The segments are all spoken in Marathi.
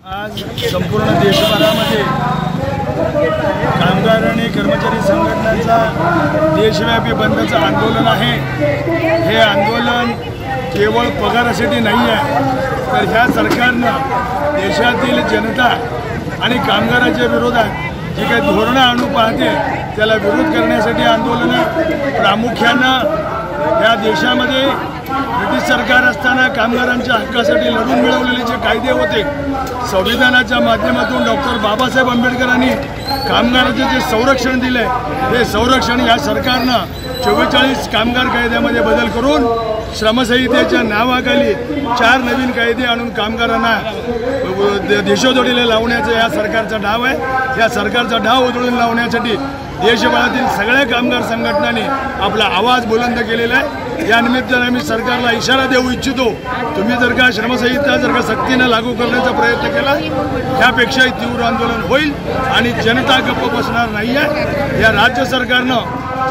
आज संपूर्ण देशभरामध्ये कामगार आणि कर्मचारी संघटनांचा देशव्यापी बंदचं आंदोलन आहे। हे आंदोलन केवळ पगारासाठी नाही आहे, तर ह्या सरकारनं देशातील जनता आणि कामगारांच्या विरोधात जी काही धोरणं आणू पाहते त्याला विरोध करण्यासाठी आंदोलन आहे। प्रामुख्यानं या देशामध्ये ब्रिटिश सरकार असताना कामगारांच्या हक्कासाठी लढून मिळवलेले जे कायदे होते, संविधानाच्या माध्यमातून डॉक्टर बाबासाहेब आंबेडकरांनी कामगारांचे जे संरक्षण दिले, हे संरक्षण या सरकारनं 44 कामगार कायद्यामध्ये बदल करून श्रमसंहितेच्या नावाखाली 4 नवीन कायदे आणून कामगारांना देशोधडीला लावण्याचा या सरकारचा डाव आहे। या सरकारचा डाव उधळून लावण्यासाठी देशभरातील सगळ्या कामगार संघटनांनी आपला आवाज बुलंद केलेला आहे। या निमित्ताने आम्ही सरकारला इशारा देऊ इच्छितो, तुम्ही जर का श्रमसंहिता जर का सक्तीने लागू करण्याचा प्रयत्न केला, त्यापेक्षाही तीव्र आंदोलन होईल आणि जनता गप्प बसणार नाही आहे। या राज्य सरकारनं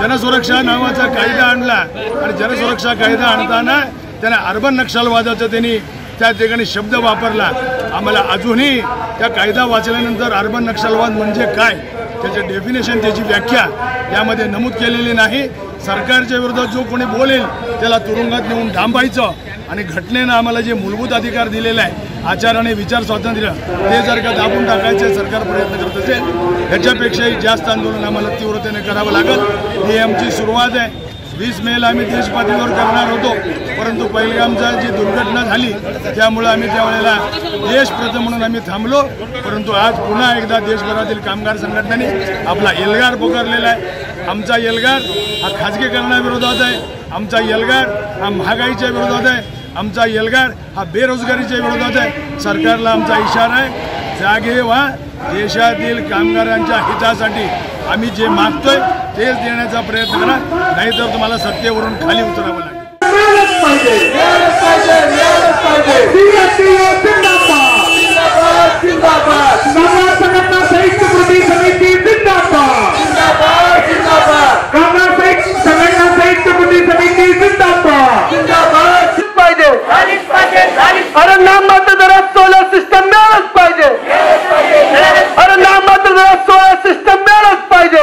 जनसुरक्षा नावाचा कायदा आणला आणि जनसुरक्षा कायदा आणताना त्याने अर्बन नक्षलवादाचा त्यांनी त्या ठिकाणी शब्द वापरला। आम्हाला अजूनही त्या कायदा वाचल्यानंतर अर्बन नक्षलवाद म्हणजे काय त्याचे डेफिनेशन, त्याची व्याख्या यामध्ये नमूद केलेली नाही। सरकारच्या विरोधात जो कोणी बोलेल त्याला तुरुंगात नेऊन डांबायचं आणि घटनेनं आम्हाला जे मूलभूत अधिकार दिलेले आहे, आचार आणि विचार स्वातंत्र्य, ते जर का दाबून टाकायचे सरकार प्रयत्न करत असेल, ह्याच्यापेक्षाही जास्त आंदोलन आम्हाला तीव्रतेने करावं लागेल। ही आमची सुरुवात आहे। 20 मेला आम्ही देशपातळीवर करणार होतो, परंतु पहिलगामचा जी दुर्घटना झाली त्यामुळे आम्ही त्यावेळेला देश प्रथम म्हणून आम्ही थांबलो। परंतु आज पुन्हा एकदा देशभरातील कामगार संघटनांनी आपला एल्गार पुकारलेला आहे। आमचा एल्गार हा खाजगीकरणाविरोधात आहे, आमचा एल्गार हा महागाईच्या विरोधात आहे, आमचा एल्गार हा बेरोजगारीच्या विरोधात आहे। सरकारला आमचा इशारा आहे, जागे व्हा, देशातील कामगारांच्या हितासाठी आम्ही जे मागतोय तेच देण्याचा प्रयत्न करा, नाहीतर तुम्हाला सत्तेवरून खाली उतरावं लागेल। अरे नाममात्र दरात सोलर सिस्टम मिळालंच पाहिजे। अरे नाममात्र दरात सोलर सिस्टम मिळालंच पाहिजे।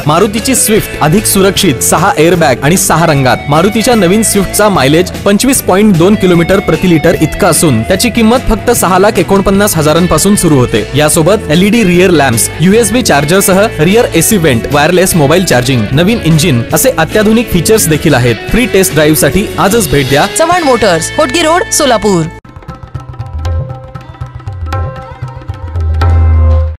मारुतीची स्विफ्ट अधिक सुरक्षित, 6 एअरबॅग आणि 6 रंगात। मारुतीच्या नवीन स्विफ्टचा मायलेज 25.2 किलोमीटर प्रति लिटर इतका असून त्याची किंमत फक्त 6,49,000 सुरू होते। यासोबत LED rear lamps, USB charger सह rear AC vent, wireless mobile charging, नवीन इंजिन असे अत्याधुनिक फीचर्स देखील आहेत। फ्री टेस्ट ड्राईव्ह साठी आजच भेट द्या चव्हाण मोटर्स, होटगी रोड, सोलापूर।